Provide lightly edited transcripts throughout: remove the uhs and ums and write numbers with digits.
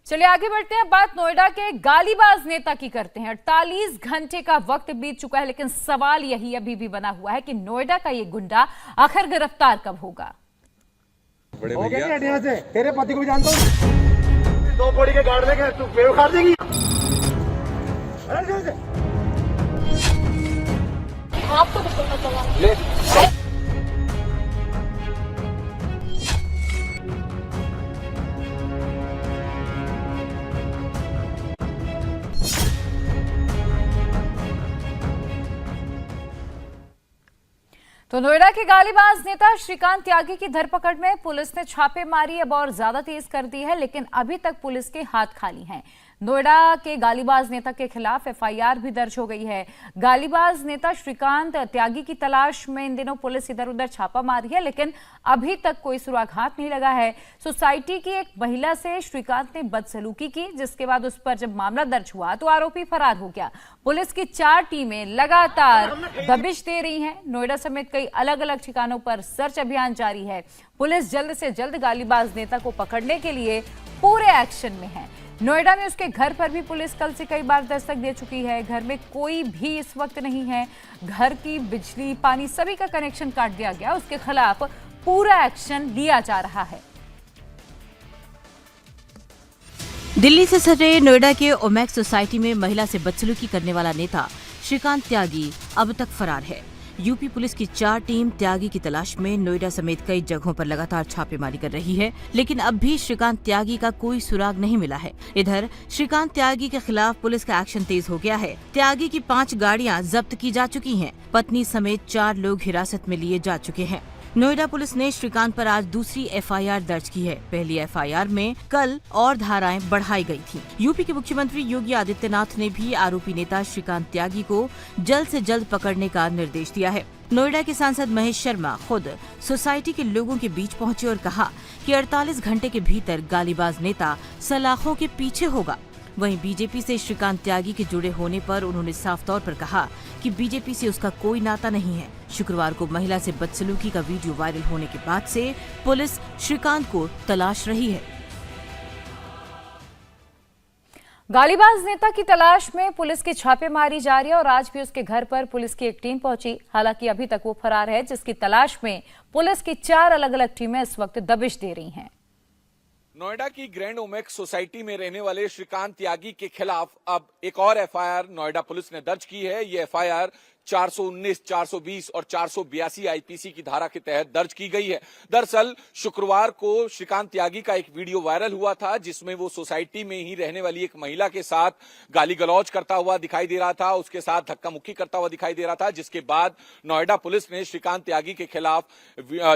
चलिए आगे बढ़ते हैं। बात नोएडा के गालीबाज नेता की करते हैं। 48 घंटे का वक्त बीत चुका है, लेकिन सवाल यही अभी भी बना हुआ है कि नोएडा का ये गुंडा आखिर गिरफ्तार कब होगा। बड़े भैया से तेरे पति को भी जानता हूँ। 2 बोरी के गाड़ लेके तू पेड़ उखाड़ देगी। आपको ले तो नोएडा के गालीबाज नेता श्रीकांत त्यागी की धरपकड़ में पुलिस ने छापेमारी अब और ज्यादा तेज कर दी है, लेकिन अभी तक पुलिस के हाथ खाली हैं। नोएडा के गालीबाज नेता के खिलाफ एफआईआर भी दर्ज हो गई है। गालीबाज नेता श्रीकांत त्यागी की तलाश में इन दिनों पुलिस इधर उधर छापा मारी है, लेकिन अभी तक कोई सुराग हाथ नहीं लगा है। सोसाइटी की एक महिला से श्रीकांत ने बदसलूकी की, जिसके बाद उस पर जब मामला दर्ज हुआ तो आरोपी फरार हो गया। पुलिस की 4 टीमें लगातार दबिश दे रही हैं। नोएडा समेत कई अलग अलग ठिकानों पर सर्च अभियान जारी है। पुलिस जल्द से जल्द गालीबाज नेता को पकड़ने के लिए पूरे एक्शन में है। नोएडा में उसके घर पर भी पुलिस कल से कई बार दस्तक दे चुकी है। घर में कोई भी इस वक्त नहीं है। घर की बिजली पानी सभी का कनेक्शन काट दिया गया। उसके खिलाफ पूरा एक्शन लिया जा रहा है। दिल्ली से सटे नोएडा के ओमैक्स सोसाइटी में महिला से बदसलूकी करने वाला नेता श्रीकांत त्यागी अब तक फरार है। यूपी पुलिस की 4 टीम त्यागी की तलाश में नोएडा समेत कई जगहों पर लगातार छापेमारी कर रही है, लेकिन अब भी श्रीकांत त्यागी का कोई सुराग नहीं मिला है। इधर श्रीकांत त्यागी के खिलाफ पुलिस का एक्शन तेज हो गया है। त्यागी की 5 गाड़ियां जब्त की जा चुकी हैं। पत्नी समेत 4 लोग हिरासत में लिए जा चुके हैं। नोएडा पुलिस ने श्रीकांत पर आज दूसरी एफआईआर दर्ज की है। पहली एफआईआर में कल और धाराएं बढ़ाई गई थीं। यूपी के मुख्यमंत्री योगी आदित्यनाथ ने भी आरोपी नेता श्रीकांत त्यागी को जल्द से जल्द पकड़ने का निर्देश दिया है। नोएडा के सांसद महेश शर्मा खुद सोसाइटी के लोगों के बीच पहुंचे और कहा कि 48 घंटे के भीतर गालीबाज नेता सलाखों के पीछे होगा। वहीं बीजेपी से श्रीकांत त्यागी के जुड़े होने पर उन्होंने साफ तौर पर कहा कि बीजेपी से उसका कोई नाता नहीं है। शुक्रवार को महिला से बदसलूकी का वीडियो वायरल होने के बाद से पुलिस श्रीकांत को तलाश रही है। गालीबाज नेता की तलाश में पुलिस की छापेमारी जारी है और आज भी उसके घर पर पुलिस की एक टीम पहुंची। हालांकि अभी तक वो फरार है, जिसकी तलाश में पुलिस की 4 अलग अलग टीमें इस वक्त दबिश दे रही हैं। नोएडा की ग्रैंड ओमेक्स सोसाइटी में रहने वाले श्रीकांत त्यागी के खिलाफ अब एक और एफआईआर नोएडा पुलिस ने दर्ज की है। ये एफआईआर 419, 420 और 482 आईपीसी की धारा के तहत दर्ज की गई है। दरअसल शुक्रवार को श्रीकांत त्यागी का एक वीडियो वायरल हुआ था, जिसमें वो सोसाइटी में ही रहने वाली एक महिला के साथ गाली गलौज करता हुआ दिखाई दे रहा था, उसके साथ धक्का मुक्की करता हुआ दिखाई दे रहा था, जिसके बाद नोएडा पुलिस ने श्रीकांत त्यागी के खिलाफ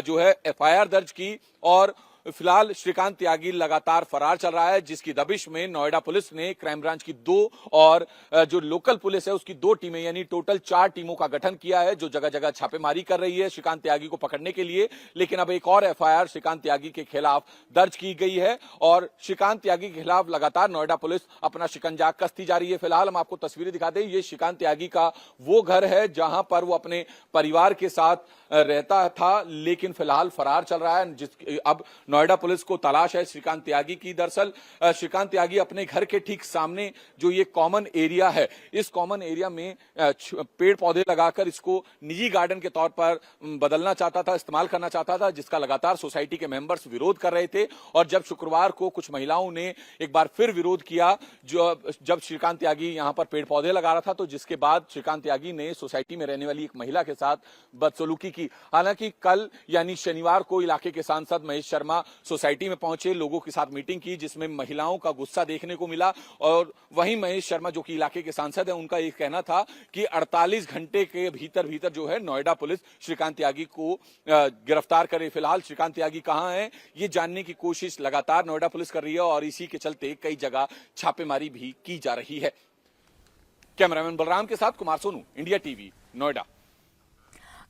जो है एफआईआर दर्ज की और फिलहाल श्रीकांत त्यागी लगातार फरार चल रहा है, जिसकी दबिश में नोएडा पुलिस ने क्राइम ब्रांच की 2 और जो लोकल पुलिस है उसकी 2 टीमें यानी टोटल 4 टीमों का गठन किया है, जो जगह जगह छापेमारी कर रही है श्रीकांत त्यागी को पकड़ने के लिए। लेकिन अब एक और एफआईआर श्रीकांत त्यागी के खिलाफ दर्ज की गई है और श्रीकांत त्यागी के खिलाफ लगातार नोएडा पुलिस अपना शिकंजा कसती जा रही है। फिलहाल हम आपको तस्वीरें दिखा दें। ये श्रीकांत त्यागी का वो घर है जहां पर वो अपने परिवार के साथ रहता था, लेकिन फिलहाल फरार चल रहा है। अब नोएडा पुलिस को तलाश है श्रीकांत त्यागी की। दरअसल श्रीकांत त्यागी अपने घर के ठीक सामने जो ये कॉमन एरिया है, इस कॉमन एरिया में पेड़ पौधे लगाकर इसको निजी गार्डन के तौर पर बदलना चाहता था, इस्तेमाल करना चाहता था, जिसका लगातार सोसाइटी के मेंबर्स विरोध कर रहे थे। और जब शुक्रवार को कुछ महिलाओं ने एक बार फिर विरोध किया, जब श्रीकांत त्यागी यहां पर पेड़ पौधे लगा रहा था, तो जिसके बाद श्रीकांत त्यागी ने सोसाइटी में रहने वाली एक महिला के साथ बदसलूकी की। हालांकि कल यानी शनिवार को इलाके के सांसद महेश शर्मा सोसाइटी में पहुंचे, लोगों के साथ मीटिंग की, जिसमें महिलाओं का गुस्सा देखने को मिला। और वहीं महेश शर्मा जो कि इलाके के सांसद हैं, उनका ये कहना था कि 48 घंटे के भीतर जो है नोएडा पुलिस श्रीकांत त्यागी को गिरफ्तार करे। फिलहाल श्रीकांत त्यागी कहां है ये जानने की कोशिश लगातार नोएडा पुलिस कर रही है और इसी के चलते कई जगह छापेमारी भी की जा रही है। कैमरामैन बलराम के साथ कुमार सोनू, इंडिया टीवी, नोएडा।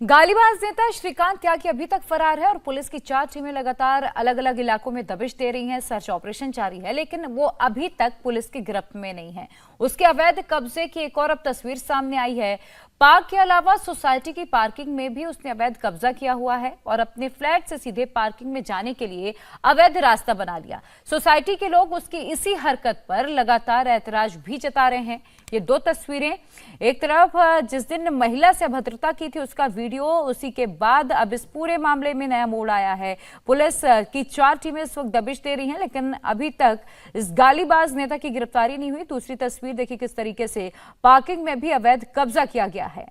गालीबाज नेता श्रीकांत त्यागी अभी तक फरार है और पुलिस की 4 टीमें लगातार अलग अलग इलाकों में दबिश दे रही हैं। सर्च ऑपरेशन जारी है, लेकिन वो अभी तक पुलिस की गिरफ्त में नहीं है। उसके अवैध कब्जे की एक और अब तस्वीर सामने आई है। पार्क के अलावा सोसाइटी की पार्किंग में भी उसने अवैध कब्जा किया हुआ है और अपने फ्लैट से सीधे पार्किंग में जाने के लिए अवैध रास्ता बना लिया। सोसाइटी के लोग उसकी इसी हरकत पर लगातार ऐतराज भी जता रहे हैं। ये 2 तस्वीरें, एक तरफ जिस दिन महिला से अभद्रता की थी उसका वीडियो, उसी के बाद अब इस पूरे मामले में नया मोड़ आया है। पुलिस की 4 टीमें इस वक्त दबिश दे रही हैं, लेकिन अभी तक इस गालीबाज नेता की गिरफ्तारी नहीं हुई। दूसरी तस्वीर देखिए किस तरीके से पार्किंग में भी अवैध कब्जा किया गया है।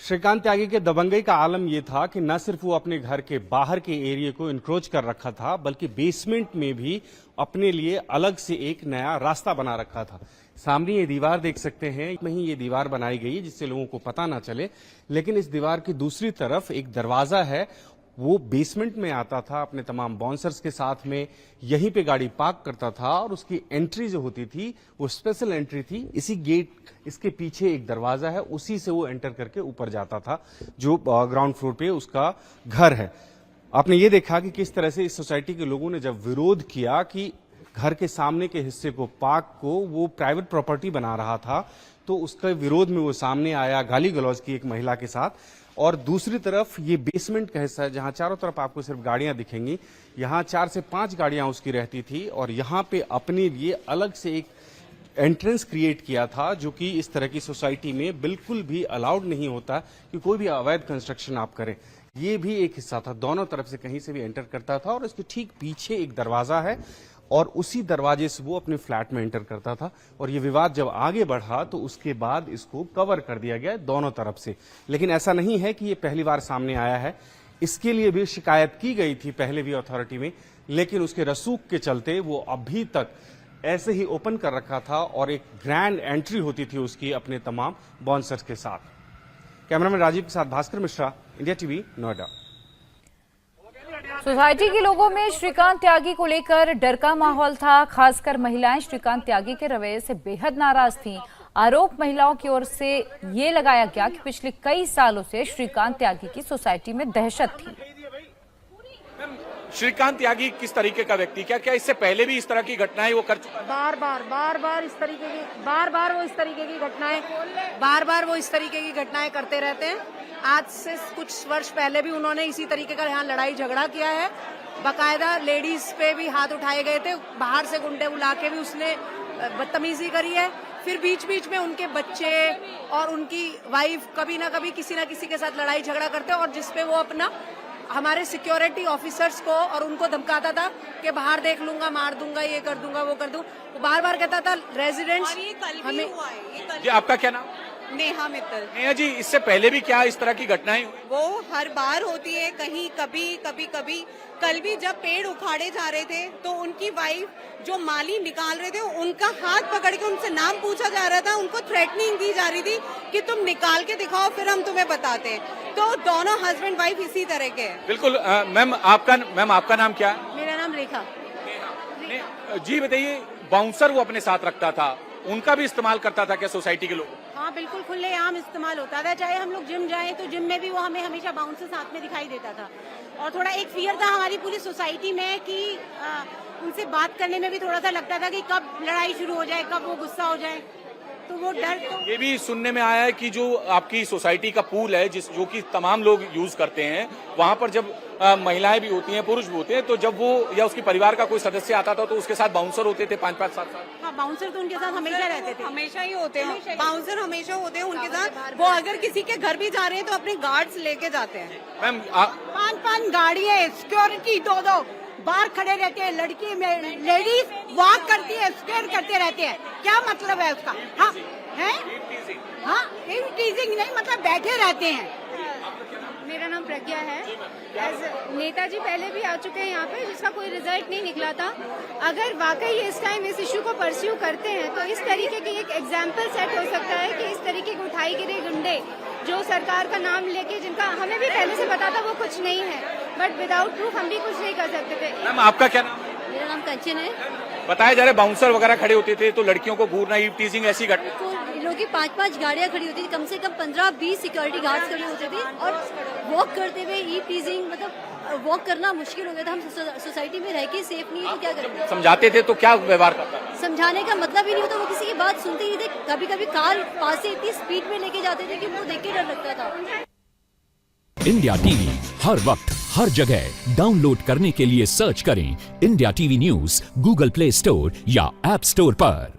श्रीकांत त्यागी के दबंगई का आलम यह था कि न सिर्फ वो अपने घर के बाहर के एरिया को इंक्रोच कर रखा था, बल्कि बेसमेंट में भी अपने लिए अलग से एक नया रास्ता बना रखा था। सामने ये दीवार देख सकते हैं, नहीं ये दीवार बनाई गई है जिससे लोगों को पता ना चले, लेकिन इस दीवार की दूसरी तरफ एक दरवाजा है। वो बेसमेंट में आता था अपने तमाम बाउंसर्स के साथ में, यहीं पे गाड़ी पार्क करता था और उसकी एंट्री जो होती थी वो स्पेशल एंट्री थी। इसी गेट, इसके पीछे एक दरवाजा है, उसी से वो एंटर करके ऊपर जाता था जो ग्राउंड फ्लोर पे उसका घर है। आपने ये देखा कि किस तरह से इस सोसाइटी के लोगों ने जब विरोध किया कि घर के सामने के हिस्से को, पार्क को वो प्राइवेट प्रॉपर्टी बना रहा था, तो उसके विरोध में वो सामने आया, गाली गलौज की एक महिला के साथ। और दूसरी तरफ ये बेसमेंट का हिस्सा है जहां चारों तरफ आपको सिर्फ गाड़ियां दिखेंगी, यहां 4 से 5 गाड़ियां उसकी रहती थी और यहां पे अपने लिए अलग से एक एंट्रेंस क्रिएट किया था, जो कि इस तरह की सोसाइटी में बिल्कुल भी अलाउड नहीं होता कि कोई भी अवैध कंस्ट्रक्शन आप करें। ये भी एक हिस्सा था, दोनों तरफ से कहीं से भी एंटर करता था और इसके ठीक पीछे एक दरवाजा है और उसी दरवाजे से वो अपने फ्लैट में एंटर करता था। और ये विवाद जब आगे बढ़ा तो उसके बाद इसको कवर कर दिया गया दोनों तरफ से। लेकिन ऐसा नहीं है कि ये पहली बार सामने आया है, इसके लिए भी शिकायत की गई थी पहले भी अथॉरिटी में, लेकिन उसके रसूख के चलते वो अभी तक ऐसे ही ओपन कर रखा था और एक ग्रैंड एंट्री होती थी उसकी अपने तमाम बाउंसर्स के साथ। कैमरामैन राजीव के साथ Bhaskar Mishra, India TV, Noida. Society के लोगों में श्रीकांत त्यागी को लेकर डर का माहौल था। खासकर महिलाएं श्रीकांत त्यागी के रवैये से बेहद नाराज थीं। आरोप महिलाओं की ओर से ये लगाया गया कि पिछले कई सालों से श्रीकांत त्यागी की सोसाइटी में दहशत थी। श्रीकांत त्यागी किस तरीके का व्यक्ति, क्या इससे पहले भी इस तरह की घटनाएं वो कर चुका? बार बार इस तरीके की वो इस तरीके की घटनाएं करते रहते हैं। आज से कुछ वर्ष पहले भी उन्होंने इसी तरीके का यहाँ लड़ाई झगड़ा किया है। बाकायदा लेडीज पे भी हाथ उठाए गए थे, बाहर से गुंडे बुला के भी उसने बदतमीजी करी है। फिर बीच बीच में उनके बच्चे और उनकी वाइफ कभी ना कभी किसी ना किसी के साथ लड़ाई झगड़ा करते और जिसपे वो अपना हमारे सिक्योरिटी ऑफिसर्स को और उनको धमकाता था कि बाहर देख लूंगा, मार दूंगा, ये कर दूंगा, वो कर दूं। वो बार बार कहता था रेजिडेंट्स हमें। जी आपका क्या नाम? नेहा मित्तल। नेहा जी, इससे पहले भी क्या इस तरह की घटनाएं हुई? वो हर बार होती है, कहीं कभी। कल भी जब पेड़ उखाड़े जा रहे थे तो उनकी वाइफ जो माली निकाल रहे थे उनका हाथ पकड़ के उनसे नाम पूछा जा रहा था, उनको थ्रेटनिंग दी जा रही थी कि तुम निकाल के दिखाओ फिर हम तुम्हें बताते हैं। तो दोनों हस्बैंड वाइफ इसी तरह के हैं। बिल्कुल। मैम आपका नाम क्या है? मेरा नाम रेखा। जी बताइए, बाउंसर वो अपने साथ रखता था, उनका भी इस्तेमाल करता था क्या सोसाइटी के लोग? हाँ बिल्कुल, खुलेआम इस्तेमाल होता था। चाहे हम लोग जिम जाएं तो जिम में भी वो हमें हमेशा बाउंसर साथ में दिखाई देता था। और थोड़ा एक फियर था हमारी पूरी सोसाइटी में कि उनसे बात करने में भी थोड़ा सा लगता था कि कब लड़ाई शुरू हो जाए, कब वो गुस्सा हो जाए। तो वो डर तो ये भी सुनने में आया है कि जो आपकी सोसाइटी का पूल है जो कि तमाम लोग यूज करते हैं, वहां पर जब महिलाएं भी होती हैं, पुरुष भी होते हैं, तो जब वो या उसके परिवार का कोई सदस्य आता था तो उसके साथ बाउंसर होते थे 5-5 साल। हाँ, बाउंसर तो उनके साथ हमेशा रहते थे, हमेशा ही होते हैं बाउंसर, हमेशा होते हैं उनके साथ। वो अगर किसी के घर भी जा रहे हैं तो अपने गार्ड्स लेके जाते हैं। मैम 5-5 गाड़ियाँ, सिक्योरिटी 2-2 बाहर खड़े रहते हैं। लड़की में लेडीज वॉक करती है, स्केयर करते रहते हैं। क्या मतलब है उसका? हाँ है, हाँ टीजिंग नहीं, मतलब बैठे रहते हैं। मेरा नाम प्रज्ञा है। नेताजी पहले भी आ चुके हैं यहाँ पे, जिसका कोई रिजल्ट नहीं निकला था। अगर वाकई इस टाइम इस इशू को परस्यू करते हैं तो इस तरीके की एक एग्जाम्पल सेट हो सकता है कि इस तरीके के उठाई गिरे गुंडे जो सरकार का नाम लेके, जिनका हमें भी पहले से पता था वो कुछ नहीं है, बट विदाउट प्रूफ हम भी कुछ नहीं कर सकते थे। मैम आपका क्या नाम है? मेरा नाम कंचन है। बताया जा रहा है बाउंसर वगैरह खड़े होते थे तो लड़कियों को घूरना, ईव टीजिंग ऐसी घटना। घरों की 5-5 गाड़ियां खड़ी होती थी, कम से कम 15-20 सिक्योरिटी गार्ड्स खड़े होते थे और वॉक करते हुए ई टीजिंग, मतलब वॉक करना मुश्किल हो गया था। हम सोसाइटी में रह के सेफ नहीं है तो क्या करेंगे। समझाते थे तो क्या व्यवहार करता था? समझाने का मतलब ही नहीं होता, वो किसी की बात सुनते ही नहीं थे। कभी कभी कार पास से इतनी स्पीड में लेके जाते थे कि उनको देख के डर लगता था। इंडिया टीवी हर वक्त हर जगह डाउनलोड करने के लिए सर्च करें India TV news Google play store या ऐप स्टोर पर।